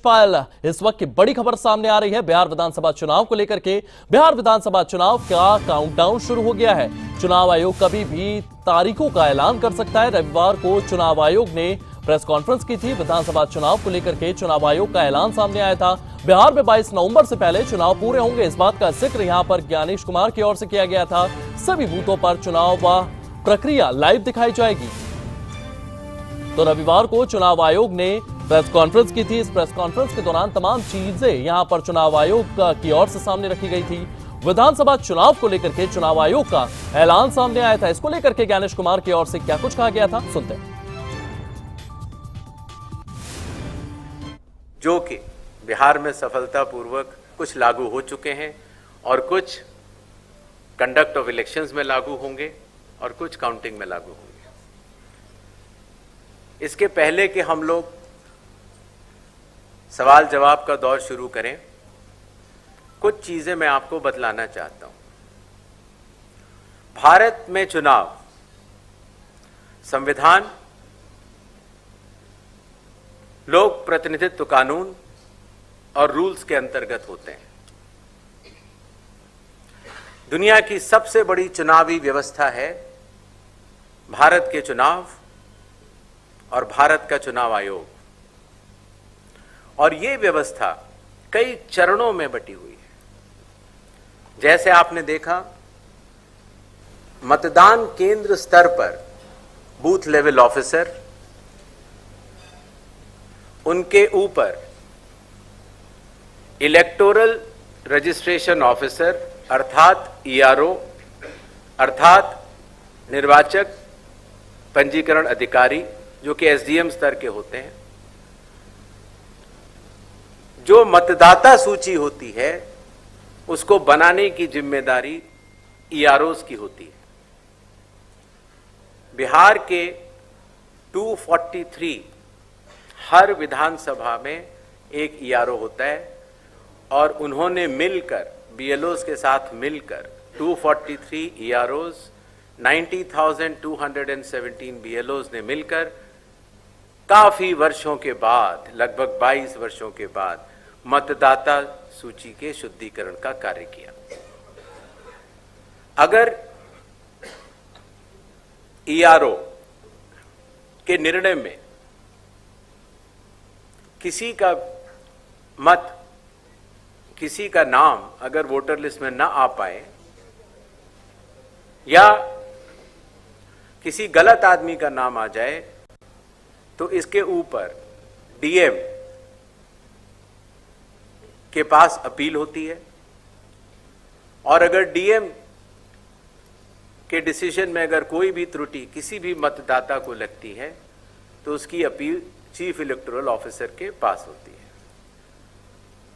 यशपाल, इस वक्त की बड़ी खबर सामने आ रही है बिहार विधानसभा चुनाव को लेकर के। बिहार विधानसभा चुनाव का काउंटडाउन शुरू हो गया है। चुनाव आयोग कभी भी तारीखों का ऐलान कर सकता है। रविवार को चुनाव आयोग ने प्रेस कॉन्फ्रेंस की थी। विधानसभा चुनाव को लेकर के चुनाव आयोग का ऐलान सामने आया था। बिहार में 22 नवंबर से पहले चुनाव पूरे होंगे, इस बात का जिक्र यहां पर ज्ञानेश कुमार की ओर से किया गया था। सभी बूथों पर चुनाव प्रक्रिया लाइव दिखाई जाएगी। तो रविवार को चुनाव आयोग ने प्रेस कॉन्फ्रेंस की थी। इस प्रेस कॉन्फ्रेंस के दौरान तमाम चीजें यहां पर चुनाव आयोग की ओर से सामने रखी गई थी। विधानसभा चुनाव को लेकर के चुनाव आयोग का ऐलान सामने आया था। इसको लेकर के ज्ञानेश कुमार की ओर से क्या कुछ कहा गया था, सुनते हैं। जो कि बिहार में सफलतापूर्वक कुछ लागू हो चुके हैं और कुछ कंडक्ट ऑफ इलेक्शंस में लागू होंगे और कुछ काउंटिंग में लागू होंगे। इसके पहले कि हम लोग सवाल जवाब का दौर शुरू करें, कुछ चीजें मैं आपको बतलाना चाहता हूं। भारत में चुनाव संविधान, लोक प्रतिनिधित्व कानून और रूल्स के अंतर्गत होते हैं। दुनिया की सबसे बड़ी चुनावी व्यवस्था है भारत के चुनाव और भारत का चुनाव आयोग। और ये व्यवस्था कई चरणों में बटी हुई है। जैसे आपने देखा, मतदान केंद्र स्तर पर बूथ लेवल ऑफिसर, उनके ऊपर इलेक्टोरल रजिस्ट्रेशन ऑफिसर अर्थात ईआरओ अर्थात निर्वाचक पंजीकरण अधिकारी, जो कि एसडीएम स्तर के होते हैं। जो मतदाता सूची होती है उसको बनाने की जिम्मेदारी ईआरओस की होती है। बिहार के 243 हर विधानसभा में एक ईआरओ होता है और उन्होंने मिलकर बीएलओस के साथ मिलकर 243 ईआरओस, 90,217 बीएलओस ने मिलकर काफी वर्षों के बाद, लगभग 22 वर्षों के बाद मतदाता सूची के शुद्धिकरण का कार्य किया। अगर ईआरओ के निर्णय में किसी का मत, किसी का नाम अगर वोटर लिस्ट में ना आ पाए या किसी गलत आदमी का नाम आ जाए, तो इसके ऊपर डीएम के पास अपील होती है। और अगर डीएम के डिसीजन में अगर कोई भी त्रुटि किसी भी मतदाता को लगती है तो उसकी अपील चीफ इलेक्टोरल ऑफिसर के पास होती है।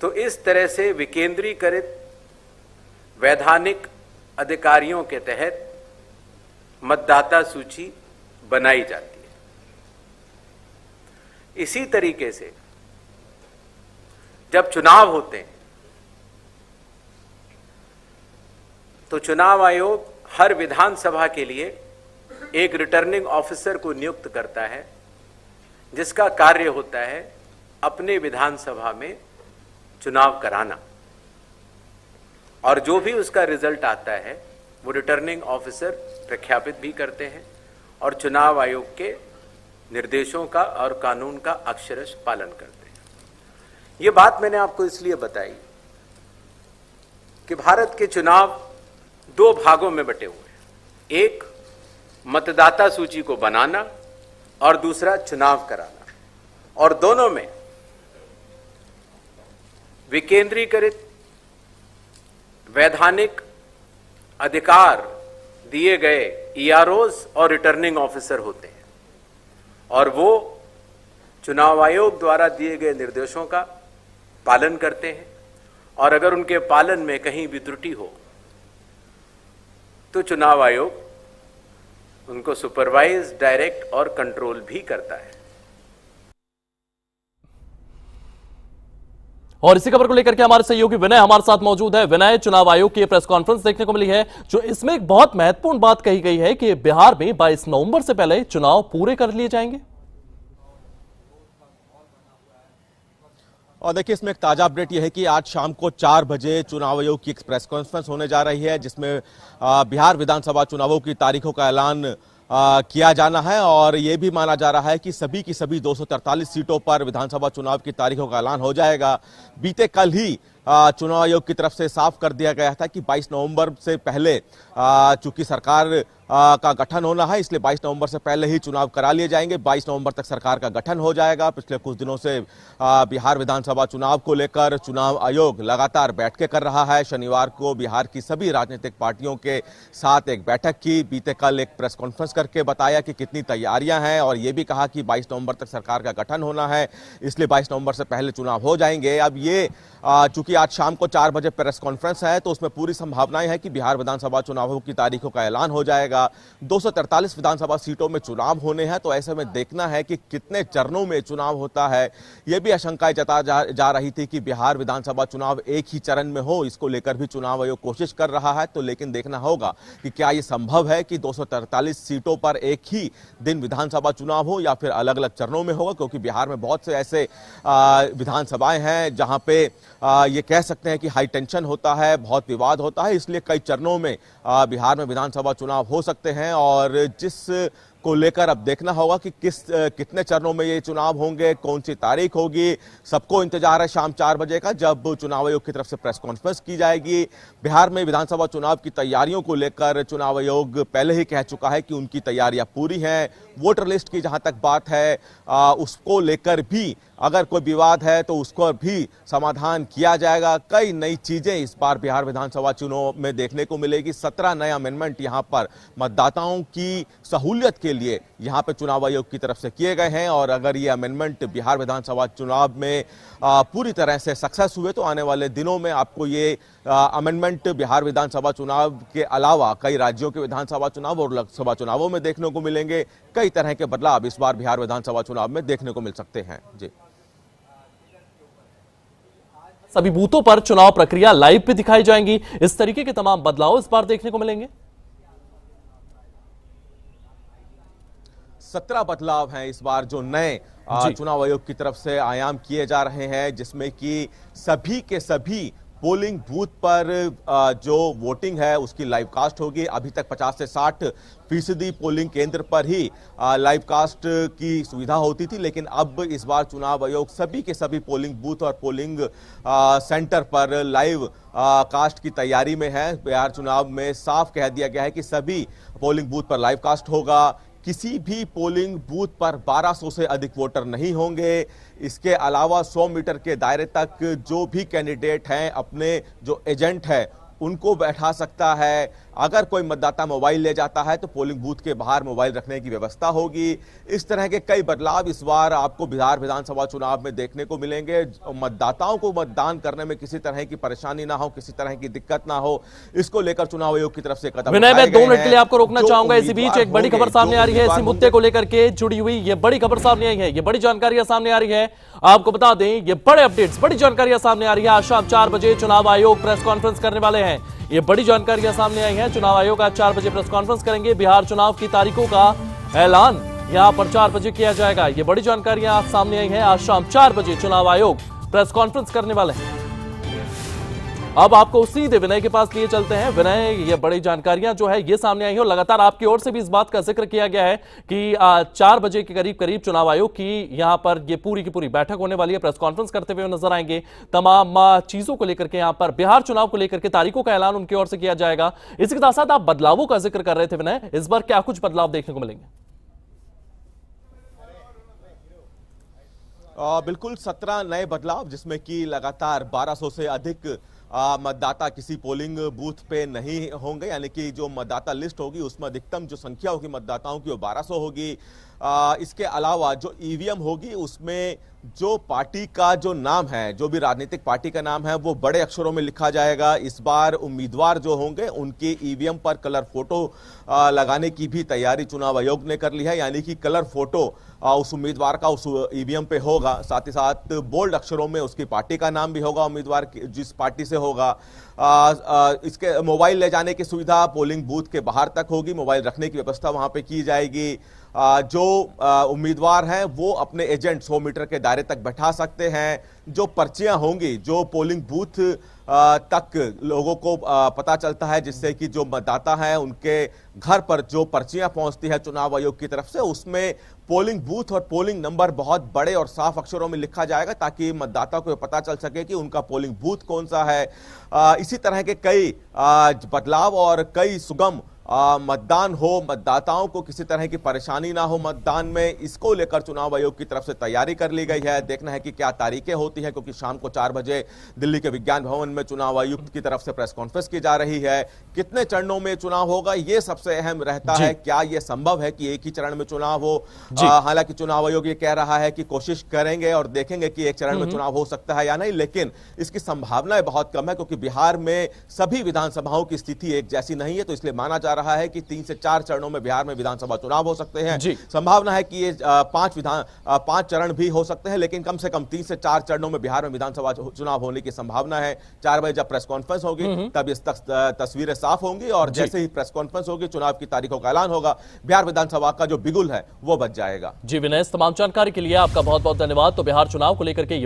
तो इस तरह से विकेंद्रीकृत वैधानिक अधिकारियों के तहत मतदाता सूची बनाई जाती है। इसी तरीके से जब चुनाव होते हैं तो चुनाव आयोग हर विधानसभा के लिए एक रिटर्निंग ऑफिसर को नियुक्त करता है, जिसका कार्य होता है अपने विधानसभा में चुनाव कराना। और जो भी उसका रिजल्ट आता है वो रिटर्निंग ऑफिसर प्रख्यापित भी करते हैं और चुनाव आयोग के निर्देशों का और कानून का अक्षरशः पालन करते हैं। ये बात मैंने आपको इसलिए बताई कि भारत के चुनाव दो भागों में बटे हुए हैं। एक मतदाता सूची को बनाना और दूसरा चुनाव कराना। और दोनों में विकेंद्रीकृत वैधानिक अधिकार दिए गए ईआरओस और रिटर्निंग ऑफिसर होते हैं और वो चुनाव आयोग द्वारा दिए गए निर्देशों का पालन करते हैं। और अगर उनके पालन में कहीं भी त्रुटि हो तो चुनाव आयोग उनको सुपरवाइज, डायरेक्ट और कंट्रोल भी करता है। और इसी खबर को लेकर के हमारे सहयोगी विनय हमारे साथ मौजूद है। विनय, चुनाव आयोग की प्रेस कॉन्फ्रेंस देखने को मिली है, जो इसमें एक बहुत महत्वपूर्ण बात कही गई है कि बिहार में 22 नवंबर से पहले चुनाव पूरे कर लिए जाएंगे। और देखिए, इसमें एक ताजा अपडेट यह है कि आज शाम को 4 बजे चुनाव आयोग की एक प्रेस कॉन्फ्रेंस होने जा रही है, जिसमें बिहार विधानसभा चुनावों की तारीखों का ऐलान किया जाना है। और ये भी माना जा रहा है कि सभी की सभी 243 सीटों पर विधानसभा चुनाव की तारीखों का ऐलान हो जाएगा। बीते कल ही चुनाव आयोग की तरफ से साफ कर दिया गया था कि 22 नवंबर से पहले चूंकि सरकार का गठन होना है, इसलिए 22 नवंबर से पहले ही चुनाव करा लिए जाएंगे। 22 नवंबर तक सरकार का गठन हो जाएगा। पिछले कुछ दिनों से बिहार विधानसभा चुनाव को लेकर चुनाव आयोग लगातार बैठकें कर रहा है। शनिवार को बिहार की सभी राजनीतिक पार्टियों के साथ एक बैठक की। बीते कल एक प्रेस कॉन्फ्रेंस करके बताया कि कितनी तैयारियां हैं, और ये भी कहा कि 22 नवंबर तक सरकार का गठन होना है, इसलिए 22 नवंबर से पहले चुनाव हो जाएंगे। अब ये चूंकि आज शाम को 4 बजे प्रेस कॉन्फ्रेंस है, तो उसमें पूरी संभावनाएं हैं कि बिहार विधानसभा चुनावों की तारीखों का ऐलान हो जाएगा। 243 विधानसभा सीटों में चुनाव होने हैं, तो ऐसे में देखना है कि कितने चरणों में चुनाव होता है। यह भी आशंकाएं जता जा रही थी कि बिहार विधानसभा चुनाव एक ही चरण में हो, इसको लेकर भी चुनाव आयोग कोशिश कर रहा है। तो लेकिन देखना होगा कि क्या यह संभव है कि 243 सीटों पर एक ही दिन विधानसभा चुनाव हो, या फिर अलग अलग चरणों में होगा, क्योंकि बिहार में बहुत से ऐसे विधानसभाएं हैं जहां पे ये कह सकते हैं कि हाई टेंशन होता है, बहुत विवाद होता है, इसलिए कई चरणों में बिहार में विधानसभा चुनाव हो सकते हैं। और जिस को लेकर अब देखना होगा कि कितने चरणों में ये चुनाव होंगे, कौन सी तारीख होगी। सबको इंतजार है शाम 4 बजे का, जब चुनाव आयोग की तरफ से प्रेस कॉन्फ्रेंस की जाएगी। बिहार में विधानसभा चुनाव की तैयारियों को लेकर चुनाव आयोग पहले ही कह चुका है कि उनकी तैयारियां पूरी हैं। वोटर लिस्ट की जहां तक बात है, उसको लेकर भी अगर कोई विवाद है तो उसको भी समाधान किया जाएगा। कई नई चीजें इस बार बिहार विधानसभा चुनाव में देखने को मिलेगी। 17 नए अमेंडमेंट यहां पर मतदाताओं की सहूलियत के लिए यहां पे चुनाव आयोग की तरफ से किए गए हैं। और अगर ये अमेंडमेंट बिहार विधानसभा चुनाव में पूरी तरह से सक्सेस हुए, तो आने वाले दिनों में आपको ये अमेंडमेंट बिहार विधानसभा चुनाव के अलावा कई राज्यों के विधानसभा चुनाव और लोकसभा चुनावों में देखने को मिलेंगे। कई तरह के बदलाव इस बार बिहार विधानसभा चुनाव में देखने को मिल सकते हैं। जी, सभी बूथों पर चुनाव प्रक्रिया लाइव पे दिखाई जाएंगी। इस तरीके के तमाम बदलाव इस बार देखने को मिलेंगे। 17 बदलाव हैं इस बार जो नए चुनाव आयोग की तरफ से आयाम किए जा रहे हैं, जिसमें कि सभी के सभी पोलिंग बूथ पर जो वोटिंग है उसकी लाइव कास्ट होगी। अभी तक 50 से 60% पोलिंग केंद्र पर ही लाइव कास्ट की सुविधा होती थी, लेकिन अब इस बार चुनाव आयोग सभी के सभी पोलिंग बूथ और पोलिंग सेंटर पर लाइव कास्ट की तैयारी में है। बिहार चुनाव में साफ कह दिया गया है कि सभी पोलिंग बूथ पर लाइव कास्ट होगा। किसी भी पोलिंग बूथ पर 1200 से अधिक वोटर नहीं होंगे। इसके अलावा 100 मीटर के दायरे तक जो भी कैंडिडेट हैं, अपने जो एजेंट है उनको बैठा सकता है। अगर कोई मतदाता मोबाइल ले जाता है तो पोलिंग बूथ के बाहर मोबाइल रखने की व्यवस्था होगी। इस तरह के कई बदलाव इस बार आपको बिहार विधानसभा चुनाव में देखने को मिलेंगे। मतदाताओं को मतदान करने में किसी तरह की परेशानी ना हो, किसी तरह की दिक्कत ना हो, इसको लेकर चुनाव आयोग की तरफ से कदम विनय, मैं 2 मिनट के लिए आपको रोकना चाहूंगा। इसी बीच एक बड़ी खबर सामने आ रही है, इसी मुद्दे को लेकर के जुड़ी हुई ये बड़ी खबर सामने आई है, ये बड़ी जानकारियां सामने आ रही है। आपको बता दें, ये बड़े अपडेट्स, बड़ी जानकारियां सामने आ रही है। आज शाम 4 बजे चुनाव आयोग प्रेस कॉन्फ्रेंस करने वाले हैं। ये बड़ी जानकारियां सामने आई हैं। चुनाव आयोग आज 4 बजे प्रेस कॉन्फ्रेंस करेंगे। बिहार चुनाव की तारीखों का ऐलान यहां पर 4 बजे किया जाएगा। ये बड़ी जानकारियां आज सामने आई हैं। आज शाम 4 बजे चुनाव आयोग प्रेस कॉन्फ्रेंस करने वाले हैं। अब आपको सीधे विनय के पास लिए चलते हैं। विनय, ये बड़ी जानकारियां जो है ये सामने आई है, और लगातार आपकी ओर से भी इस बात का जिक्र किया गया है कि 4 बजे के करीब चुनाव आयोग की यहां पर ये पूरी की पूरी बैठक होने वाली है। प्रेस कॉन्फ्रेंस करते हुए नजर आएंगे। तमाम चीजों को लेकर के यहां पर बिहार चुनाव को लेकर के तारीखों का ऐलान उनकी ओर से किया जाएगा। इसी के साथ साथ आप बदलावों का जिक्र कर रहे थे विनय, इस बार क्या कुछ बदलाव देखने को मिलेंगे? बिल्कुल 17 नए बदलाव, जिसमें कि लगातार 1200 से अधिक मतदाता किसी पोलिंग बूथ पे नहीं होंगे, यानी कि जो मतदाता लिस्ट होगी उसमें अधिकतम जो संख्या होगी मतदाताओं की वो 1200 होगी। इसके अलावा जो ईवीएम होगी उसमें जो पार्टी का जो नाम है, जो भी राजनीतिक पार्टी का नाम है, वो बड़े अक्षरों में लिखा जाएगा। इस बार उम्मीदवार जो होंगे उनके ईवीएम पर कलर फोटो लगाने की भी तैयारी चुनाव आयोग ने कर ली है, यानी कि कलर फोटो उस उम्मीदवार का उस ईवीएम पे होगा। साथ ही साथ बोल्ड अक्षरों में उसकी पार्टी का नाम भी होगा, उम्मीदवार जिस पार्टी से होगा। इसके मोबाइल ले जाने की सुविधा पोलिंग बूथ के बाहर तक होगी, मोबाइल रखने की व्यवस्था वहां पे की जाएगी। जो उम्मीदवार हैं वो अपने एजेंट 100 मीटर के दायरे तक बैठा सकते हैं। जो पर्चियां होंगी, जो पोलिंग बूथ तक लोगों को पता चलता है, जिससे कि जो मतदाता हैं उनके घर पर जो पर्चियां पहुंचती है चुनाव आयोग की तरफ से, उसमें पोलिंग बूथ और पोलिंग नंबर बहुत बड़े और साफ अक्षरों में लिखा जाएगा, ताकि मतदाता को पता चल सके कि उनका पोलिंग बूथ कौन सा है। इसी तरह के कई बदलाव और कई सुगम मतदान हो, मतदाताओं को किसी तरह की परेशानी ना हो मतदान में, इसको लेकर चुनाव आयोग की तरफ से तैयारी कर ली गई है। देखना है कि क्या तारीखें होती हैं, क्योंकि शाम को 4 बजे दिल्ली के विज्ञान भवन में चुनाव आयुक्त की तरफ से प्रेस कॉन्फ्रेंस की जा रही है। कितने चरणों में चुनाव होगा, यह सबसे अहम रहता है। क्या यह संभव है कि एक ही चरण में चुनाव हो? हालांकि चुनाव आयोग ये कह रहा है कि कोशिश करेंगे और देखेंगे कि एक चरण में चुनाव हो सकता है या नहीं, लेकिन इसकी संभावनाएं बहुत कम है, क्योंकि बिहार में सभी विधानसभाओं की स्थिति एक जैसी नहीं है। तो इसलिए माना जा रहा है कि 3 से 4 चरणों में बिहार में विधानसभा चुनाव हो सकते हैं। संभावना है कि ये 5 चरण भी हो सकते हैं, लेकिन कम से कम 3 से 4 चरणों में बिहार में विधानसभा चुनाव होने की संभावना है। 4 बजे जब प्रेस कॉन्फ्रेंस होगी तब इस तस्वीरें साफ होंगी, और जैसे ही प्रेस कॉन्फ्रेंस होगी, चुनाव की तारीखों का ऐलान होगा, बिहार विधानसभा का जो बिगुल है वो बच जाएगा। जी विनय, तमाम जानकारी के लिए आपका बहुत बहुत धन्यवाद। तो बिहार चुनाव को लेकर के